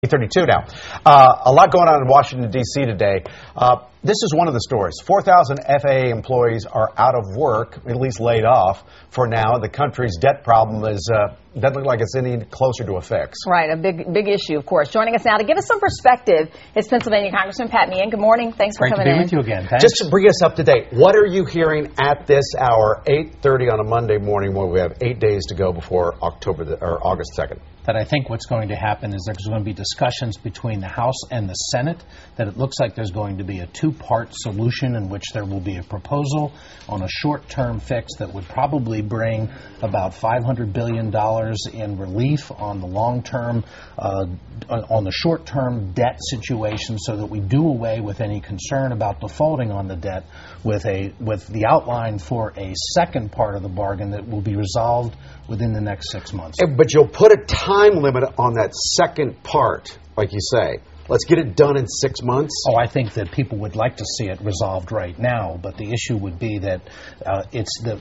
8:32 now. A lot going on in Washington, D.C. today. This is one of the stories. 4,000 FAA employees are out of work, at least laid off for now. The country's debt problem doesn't look like it's any closer to a fix. Right, a big issue, of course. Joining us now to give us some perspective is Pennsylvania Congressman Pat Meehan. Good morning. Thanks for coming in. Great to be with you again. Thanks. Just to bring us up to date, what are you hearing at this hour, 8:30 on a Monday morning, when we have 8 days to go before August 2nd? That I think what's going to happen is there's going to be discussions between the House and the Senate, that it looks like there's going to be a two-part solution in which there will be a proposal on a short-term fix that would probably bring about $500 billion in relief on the long-term, on the short-term debt situation, so that we do away with any concern about defaulting on the debt, with the outline for a second part of the bargain that will be resolved within the next 6 months. But you'll put a time limit on that second part, like you say. Let's get it done in 6 months. Oh, I think that people would like to see it resolved right now, but the issue would be that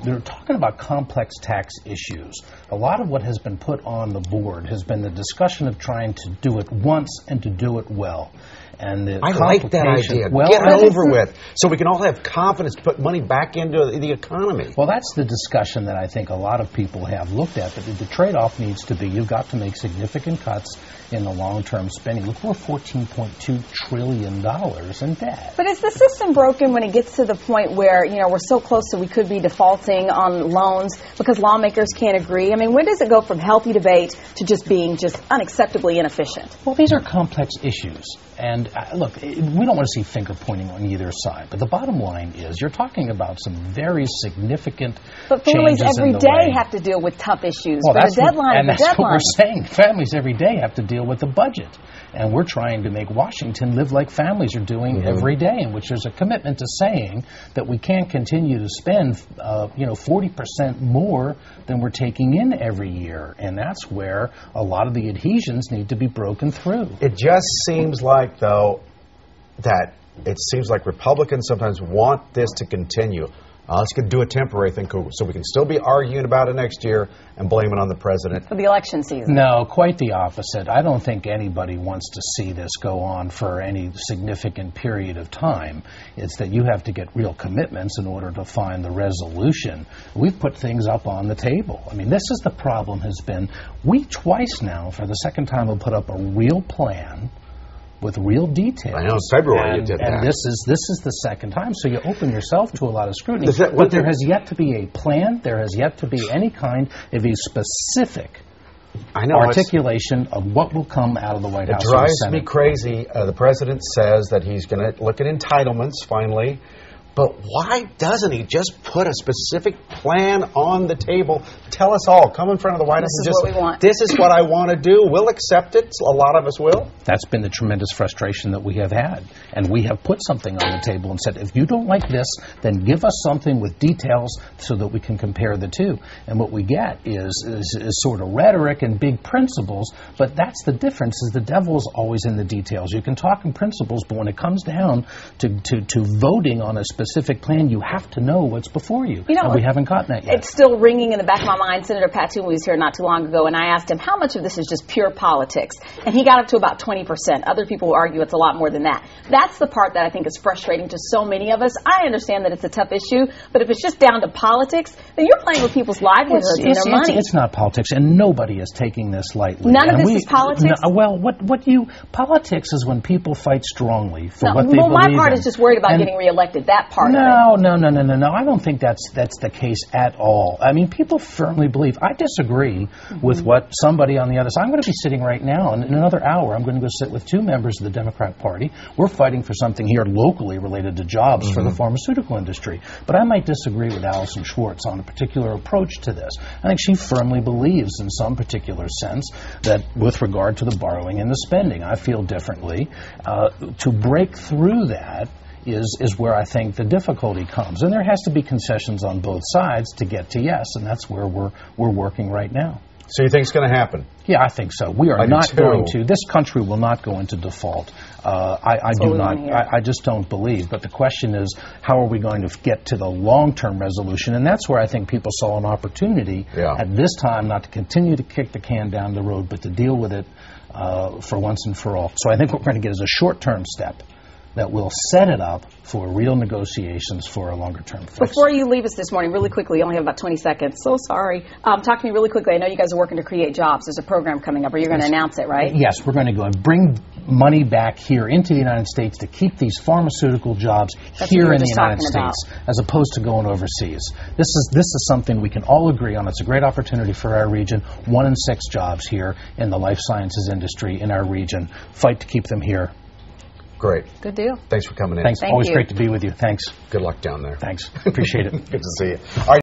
they're talking about complex tax issues. A lot of what has been put on the board has been the discussion of trying to do it once and to do it well. And I like that idea. Well, get it over with, so we can all have confidence to put money back into the economy. Well, that's the discussion that I think a lot of people have looked at. But the trade-off needs to be, you've got to make significant cuts in the long-term spending. Look, we're $14.2 trillion in debt. But is the system broken when it gets to the point where, we're so close that we could be defaulting on loans because lawmakers can't agree? I mean, when does it go from healthy debate to just being unacceptably inefficient? Well, these are complex issues. And look, we don't want to see finger pointing on either side. But the bottom line is, you're talking about some very significant But families changes every in the day way. have to deal with tough issues. Well, that's what we're saying. Families every day have to deal with the budget. And we're trying to make Washington live like families are doing every day, in which there's a commitment to saying that we can't continue to spend 40% more than we're taking in every year. And that's where a lot of the adhesions need to be broken through. It just seems like, though, that it seems like Republicans sometimes want this to continue. Let's do a temporary thing so we can still be arguing about it next year and blame it on the president. For the election season. No, quite the opposite. I don't think anybody wants to see this go on for any significant period of time. It's that you have to get real commitments in order to find the resolution. We've put things up on the table. I mean, this is the problem, has been, we twice now, for the second time, will put up a real plan with real details. I know, in February you did that. And this is the second time, so you open yourself to a lot of scrutiny. But there has yet to be a plan, there has yet to be any kind of a specific articulation of what will come out of the White House. It drives me crazy. The president says that he's going to look at entitlements finally. But why doesn't he just put a specific plan on the table? Tell us all. Come in front of the White House and just, what we want. This is what I want to do. We'll accept it. A lot of us will. That's been the tremendous frustration that we have had. And we have put something on the table and said, if you don't like this, then give us something with details so that we can compare the two. And what we get is sort of rhetoric and big principles, but that's the difference, is the devil's always in the details. You can talk in principles, but when it comes down to voting on a specific plan, you have to know what's before you. And we haven't gotten that yet. It's still ringing in the back of my mind. Senator Pat Meehan was here not too long ago, and I asked him how much of this is just pure politics. And he got up to about 20%. Other people argue it's a lot more than that. That's the part that I think is frustrating to so many of us. I understand that it's a tough issue, but if it's just down to politics, then you're playing with people's livelihoods and their money. It's not politics, and nobody is taking this lightly. None of this is politics? Politics is when people fight strongly for what they believe in. Well, my part is just worried about getting reelected. That part of it. No. I don't think that's the case at all. I mean, people firmly believe. I disagree with what somebody on the other side. I'm going to be sitting right now, and in another hour, I'm going to go sit with two members of the Democrat Party. We're fighting for something here locally related to jobs for the pharmaceutical industry. But I might disagree with Allison Schwartz on a particular approach to this. I think she firmly believes, in some particular sense, that with regard to the borrowing and the spending, I feel differently. To break through that is where I think the difficulty comes. And there has to be concessions on both sides to get to yes, and that's where we're working right now. So you think it's going to happen? Yeah, I think so. We are not going to. This country will not go into default. I just don't believe. But the question is, how are we going to get to the long-term resolution? And that's where I think people saw an opportunity at this time not to continue to kick the can down the road, but to deal with it for once and for all. So I think what we're going to get is a short-term step that will set it up for real negotiations for a longer-term fix. Before you leave us this morning, really quickly, you only have about 20 seconds. So sorry. Talk to me really quickly. I know you guys are working to create jobs. There's a program coming up, or you're going to announce it, right? Yes, we're going to go and bring money back here into the United States to keep these pharmaceutical jobs here in the United States, as opposed to going overseas. This is something we can all agree on. It's a great opportunity for our region. 1 in 6 jobs here in the life sciences industry in our region. Fight to keep them here. Great. Good deal. Thanks for coming in. Thanks. Thank Always you. great to be with you. Thanks. Good luck down there. Thanks. Appreciate it. Good to see you. All right.